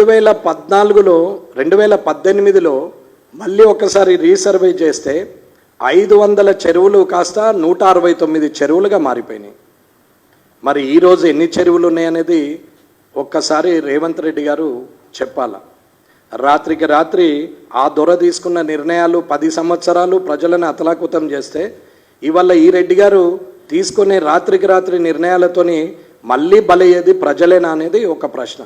2014లో 2018లో మళ్ళీ ఒకసారి రీసర్వే చేస్తే 500 చెరువులు కాస్త 169 చెరువులుగా మారిపోయినాయి. మరి ఈరోజు ఎన్ని చెరువులు ఉన్నాయనేది ఒక్కసారి రేవంత్ రెడ్డి గారు చెప్పాల. రాత్రికి రాత్రి ఆ దొర తీసుకున్న నిర్ణయాలు 10 సంవత్సరాలు ప్రజలను అతలాకుతం చేస్తే ఇవాళ ఈ రెడ్డి గారు తీసుకునే రాత్రికి రాత్రి నిర్ణయాలతోని మళ్ళీ బలయ్యేది ప్రజలేనా అనేది ఒక ప్రశ్న.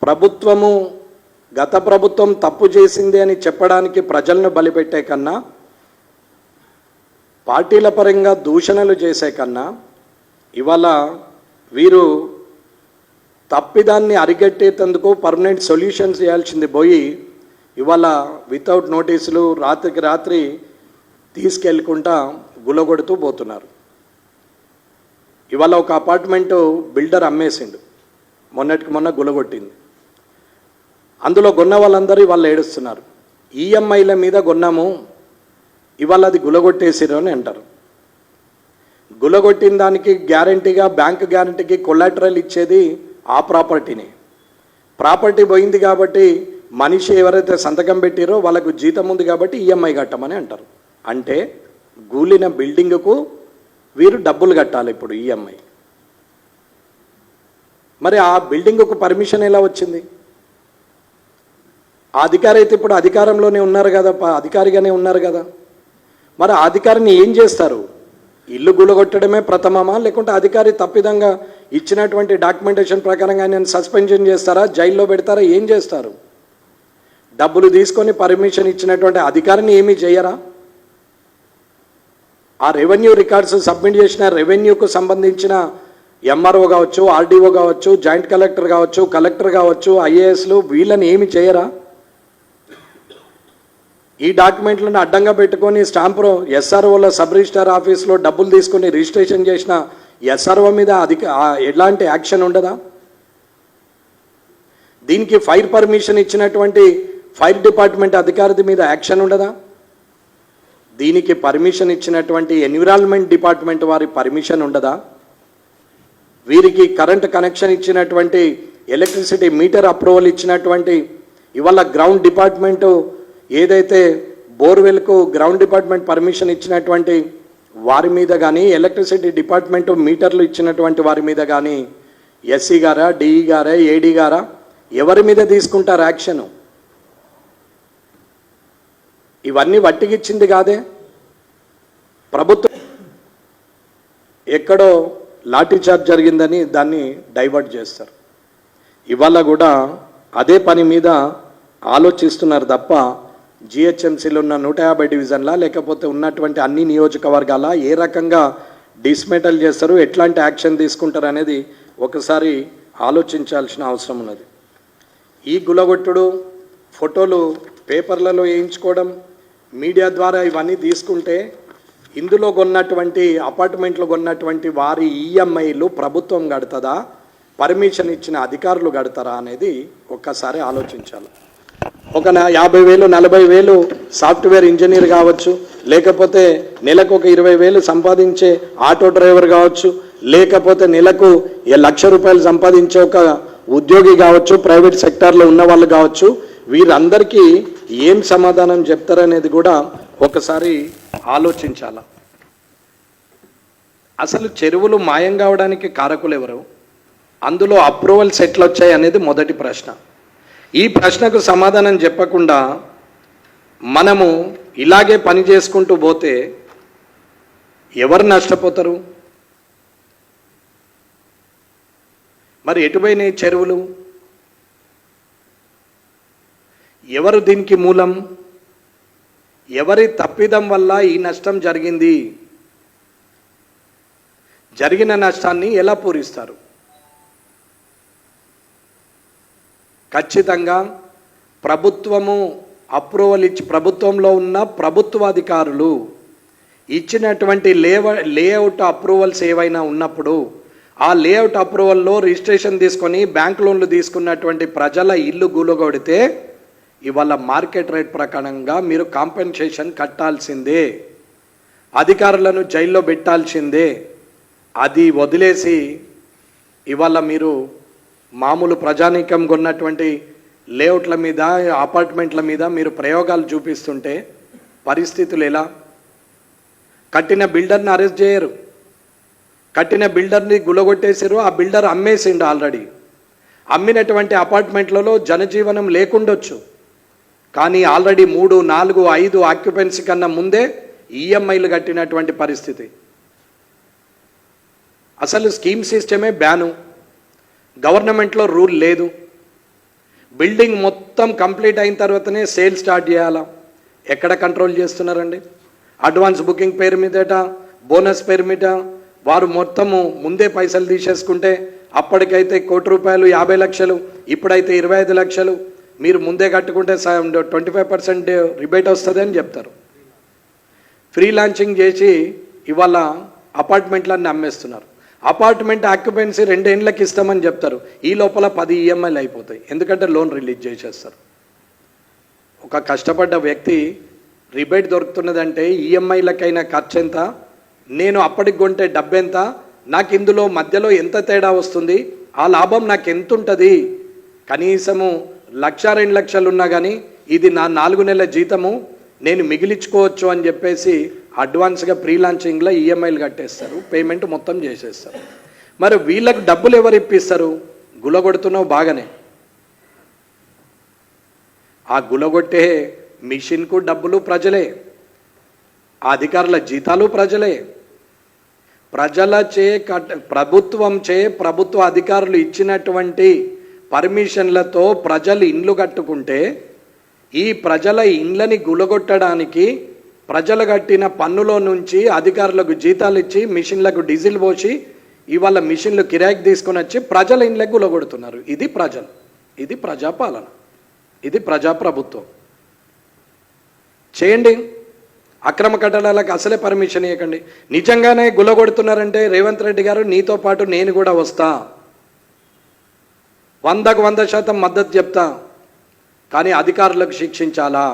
ప్రభుత్వము గత ప్రభుత్వం తప్పు చేసింది అని చెప్పడానికి ప్రజలను బలిపెట్టే కన్నా, పార్టీల పరంగా దూషణలు చేసే కన్నా ఇవాళ వీరు తప్పిదాన్ని అరిగట్టేందుకు పర్మనెంట్ సొల్యూషన్స్ చేయాల్సింది పోయి ఇవాళ వితౌట్ నోటీసులు రాత్రికి రాత్రి తీసుకెళ్ళకుండా గులగొడుతూ పోతున్నారు. ఇవాళ ఒక అపార్ట్మెంటు బిల్డర్ అమ్మేసిండు, మొన్నటికి మొన్న గులగొట్టింది. అందులో కొన్న వాళ్ళందరూ వాళ్ళు ఏడుస్తున్నారు. ఈఎంఐల మీద కొన్నాము, ఇవాళ అది గులగొట్టేసిరు అని అంటారు. గులగొట్టిన దానికి గ్యారంటీగా బ్యాంక్ గ్యారంటీకి కొలాటరల్ ఇచ్చేది ఆ ప్రాపర్టీని. ప్రాపర్టీ పోయింది కాబట్టి మనిషి ఎవరైతే సంతకం పెట్టిరో వాళ్ళకు జీతం ఉంది కాబట్టి ఈఎంఐ కట్టమని అంటారు. అంటే కూలిన బిల్డింగ్కు వీరు డబ్బులు కట్టాలి ఇప్పుడు ఈఎంఐ. మరి ఆ బిల్డింగ్కు పర్మిషన్ ఎలా వచ్చింది? ఆ అధికారి అయితే ఇప్పుడు అధికారంలోనే ఉన్నారు కదా, అధికారిగానే ఉన్నారు కదా. మరి ఆ అధికారిని ఏం చేస్తారు? ఇల్లు గులగొట్టడమే ప్రథమమా, లేకుంటే అధికారి తప్పిదంగా ఇచ్చినటువంటి డాక్యుమెంటేషన్ ప్రకారంగా ఆయన సస్పెన్షన్ చేస్తారా, జైల్లో పెడతారా, ఏం చేస్తారు? డబ్బులు తీసుకొని పర్మిషన్ ఇచ్చినటువంటి అధికారిని ఏమీ చేయరా? ఆ రెవెన్యూ రికార్డ్స్ సబ్మిట్ చేసిన రెవెన్యూకు సంబంధించిన ఎంఆర్ఓ కావచ్చు, ఆర్డీఓ కావచ్చు, జాయింట్ కలెక్టర్ కావచ్చు, కలెక్టర్ కావచ్చు, ఐఏఎస్లు వీళ్ళని ఏమి చేయరా? ఈ డాక్యుమెంట్లను అడ్డంగా పెట్టుకొని స్టాంపు ఎస్ఆర్ఓల సబ్ రిజిస్టార్ ఆఫీస్లో డబ్బులు తీసుకొని రిజిస్ట్రేషన్ చేసిన ఎస్ఆర్ఓ మీద ఎలాంటి యాక్షన్ ఉండదా? దీనికి ఫైర్ పర్మిషన్ ఇచ్చినటువంటి ఫైర్ డిపార్ట్మెంట్ అధికారి మీద యాక్షన్ ఉండదా? దీనికి పర్మిషన్ ఇచ్చినటువంటి ఎన్విరాన్మెంట్ డిపార్ట్మెంట్ వారి పర్మిషన్ ఉండదా? వీరికి కరెంట్ కనెక్షన్ ఇచ్చినటువంటి ఎలక్ట్రిసిటీ మీటర్ అప్రూవల్ ఇచ్చినటువంటి ఇవాళ గ్రౌండ్ డిపార్ట్మెంటు ఏదైతే బోర్వెల్కు గ్రౌండ్ డిపార్ట్మెంట్ పర్మిషన్ ఇచ్చినటువంటి వారి మీద కానీ, ఎలక్ట్రిసిటీ డిపార్ట్మెంటు మీటర్లు ఇచ్చినటువంటి వారి మీద కానీ ఎస్సీ గారా, డిఈ గారా, ఏడీ గారా, ఎవరి మీద తీసుకుంటారు యాక్షను? ఇవన్నీ వట్టికిచ్చింది కాదే ప్రభుత్వం. ఎక్కడో లాఠీ చార్జ్ జరిగిందని దాన్ని డైవర్ట్ చేస్తారు. ఇవాళ కూడా అదే పని మీద ఆలోచిస్తున్నారు తప్ప జిహెచ్ఎంసీలో ఉన్న 150 డివిజన్లా లేకపోతే ఉన్నటువంటి అన్ని నియోజకవర్గాల ఏ రకంగా డిస్మెటల్ చేస్తారు, ఎట్లాంటి యాక్షన్ తీసుకుంటారు అనేది ఒకసారి ఆలోచించాల్సిన అవసరం ఉన్నది. ఈ గులగొట్టుడు ఫోటోలు పేపర్లలో వేయించుకోవడం, మీడియా ద్వారా ఇవన్నీ తీసుకుంటే ఇందులో కొన్నటువంటి అపార్ట్మెంట్లో కొన్నటువంటి వారి ఈఎంఐలు ప్రభుత్వం కడుతుందా, పర్మిషన్ ఇచ్చిన అధికారులు కడతారా అనేది ఒక్కసారి ఆలోచించాలి. ఒక 50,000 40,000 సాఫ్ట్వేర్ ఇంజనీర్ కావచ్చు, లేకపోతే నెలకు ఒక 20,000 సంపాదించే ఆటో డ్రైవర్ కావచ్చు, లేకపోతే నెలకు 1,00,000 రూపాయలు సంపాదించే ఒక ఉద్యోగి కావచ్చు, ప్రైవేట్ సెక్టార్లో ఉన్న వాళ్ళు కావచ్చు, వీరందరికీ ఏం సమాధానం చెప్తారనేది కూడా ఒకసారి ఆలోచించాల. అసలు చెరువులు మాయం కావడానికి కారకులు ఎవరు? అందులో అప్రూవల్స్ ఎట్లా వచ్చాయి అనేది మొదటి ప్రశ్న. ఈ ప్రశ్నకు సమాధానం చెప్పకుండా మనము ఇలాగే పని చేసుకుంటూ పోతే ఎవరు నష్టపోతారు? మరి ఎటుపోయినాయి చెరువులు? ఎవరు దీనికి మూలం? ఎవరి తప్పిదం వల్ల ఈ నష్టం జరిగింది? జరిగిన నష్టాన్ని ఎలా పూరిస్తారు? ఖచ్చితంగా ప్రభుత్వము అప్రూవల్ ఇచ్చి ప్రభుత్వంలో ఉన్న ప్రభుత్వ అధికారులు ఇచ్చినటువంటి లేఅవుట్ అప్రూవల్స్ ఏవైనా ఉన్నప్పుడు ఆ లేఅవుట్ అప్రూవల్లో రిజిస్ట్రేషన్ తీసుకొని బ్యాంక్ లోన్లు తీసుకున్నటువంటి ప్రజల ఇల్లు గులగొడితే ఇవాళ మార్కెట్ రేట్ ప్రకారంగా మీరు కాంపెన్సేషన్ కట్టాల్సిందే, అధికారులను జైల్లో పెట్టాల్సిందే. అది వదిలేసి ఇవాళ మీరు మామూలు ప్రజానీకం కొన్నటువంటి లేఅవుట్ల మీద, అపార్ట్మెంట్ల మీద మీరు ప్రయోగాలు చూపిస్తుంటే పరిస్థితులు ఎలా? కట్టిన బిల్డర్ని అరెస్ట్ చేయరు, కట్టిన బిల్డర్ని గులగొట్టేసారు, ఆ బిల్డర్ అమ్మేసిండు ఆల్రెడీ. అమ్మినటువంటి అపార్ట్మెంట్లలో జనజీవనం లేకుండొచ్చు, కానీ ఆల్రెడీ 3, 4, 5 ఆక్యుపెన్సీ కన్నా ముందే ఈఎంఐలు కట్టినటువంటి పరిస్థితి. అసలు స్కీమ్ సిస్టమే బ్యాను, గవర్నమెంట్లో రూల్ లేదు. బిల్డింగ్ మొత్తం కంప్లీట్ అయిన తర్వాతనే సేల్ స్టార్ట్ చేయాలా? ఎక్కడ కంట్రోల్ చేస్తున్నారండి? అడ్వాన్స్ బుకింగ్ పేరు మీదట, బోనస్ పేరు మీద వారు మొత్తము ముందే పైసలు తీసేసుకుంటే అప్పటికైతే ₹1,00,00,000 50 లక్షలు, ఇప్పుడైతే 25 లక్షలు. మీరు ముందే కట్టుకుంటే 25% రిబేట్ వస్తుంది అని చెప్తారు. ఫ్రీ లాంచింగ్ చేసి ఇవాళ అపార్ట్మెంట్లన్నీ అమ్మేస్తున్నారు. అపార్ట్మెంట్ ఆక్యుపెన్సీ 2 ఏళ్ళకి ఇస్తామని చెప్తారు, ఈ లోపల 10 ఈఎంఐలు అయిపోతాయి. ఎందుకంటే లోన్ రిలీజ్ చేసేస్తారు. ఒక కష్టపడ్డ వ్యక్తి రిబేట్ దొరుకుతున్నదంటే ఈఎంఐలకైనా ఖర్చు ఎంత, నేను అప్పటికి కొంటే డబ్బు ఎంత, నాకు ఇందులో మధ్యలో ఎంత తేడా వస్తుంది, ఆ లాభం నాకు ఎంత ఉంటుంది? కనీసము 1,00,000 2 లక్షలు ఉన్నా కానీ ఇది నా 4 నెలల జీతము నేను మిగిలించుకోవచ్చు అని చెప్పేసి అడ్వాన్స్గా ప్రీ లాంచింగ్లో ఈఎంఐలు కట్టేస్తారు, పేమెంట్ మొత్తం చేసేస్తారు. మరి వీళ్ళకి డబ్బులు ఎవరు ఇప్పిస్తారు? గులగొడుతున్నావు బాగానే, ఆ గులగొట్టే మిషన్కు డబ్బులు ప్రజలే, ఆ అధికారుల జీతాలు ప్రజలే. ప్రభుత్వ అధికారులు ఇచ్చినటువంటి పర్మిషన్లతో ప్రజలు ఇండ్లు కట్టుకుంటే ఈ ప్రజల ఇండ్లని గులగొట్టడానికి ప్రజలు కట్టిన పన్నులో నుంచి అధికారులకు జీతాలు ఇచ్చి మిషన్లకు డీజిల్ పోసి ఇవాళ మిషన్లు కిరాయికి తీసుకొని వచ్చి ప్రజల ఇండ్లకు గులగొడుతున్నారు. ఇది ప్రజలు, ఇది ప్రజాపాలన, ఇది ప్రజాప్రభుత్వం. చేయండి, అక్రమ కట్టడాలకు అసలే పర్మిషన్ ఇవ్వకండి. నిజంగానే గులగొడుతున్నారంటే రేవంత్ రెడ్డి గారు నీతో పాటు నేను కూడా వస్తా, 100కు 100% మద్దతు చెప్తా. కానీ అధికారులకు శిక్షించాలా?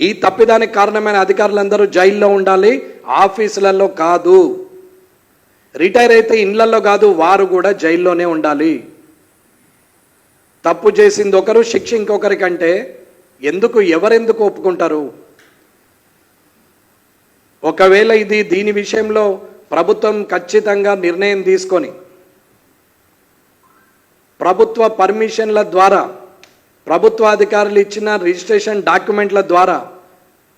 ఈ తప్పిదానికి కారణమైన అధికారులందరూ జైల్లో ఉండాలి, ఆఫీసులలో కాదు. రిటైర్ అయితే ఇళ్లలో కాదు, వారు కూడా జైల్లోనే ఉండాలి. తప్పు చేసింది ఒకరు, శిక్ష ఇంకొకరికంటే ఎవరెందుకు ఒప్పుకుంటారు? ఒకవేళ దీని విషయంలో ప్రభుత్వం ఖచ్చితంగా నిర్ణయం తీసుకొని ప్రభుత్వ పర్మిషన్ల ద్వారా, ప్రభుత్వ అధికారులు ఇచ్చిన రిజిస్ట్రేషన్ డాక్యుమెంట్ల ద్వారా,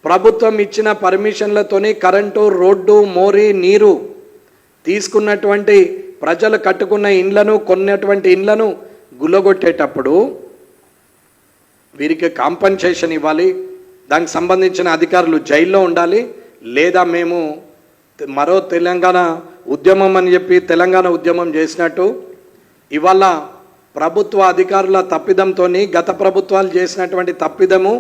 ప్రభుత్వం ఇచ్చిన పర్మిషన్లతోని కరెంటు, రోడ్డు, మోరీ, నీరు తీసుకున్నటువంటి ప్రజలు కట్టుకున్న ఇండ్లను, కొన్నటువంటి ఇండ్లను గుల్లగొట్టేటప్పుడు వీరికి కాంపన్సేషన్ ఇవ్వాలి. దానికి సంబంధించిన అధికారులు జైల్లో ఉండాలి. లేదా మేము మరో తెలంగాణ ఉద్యమం అని చెప్పి తెలంగాణ ఉద్యమం చేసినట్టు ఇవాళ ప్రభుత్వ అధికారుల తప్పిదంతో గత ప్రభుత్వాలు చేసినటువంటి తప్పిదము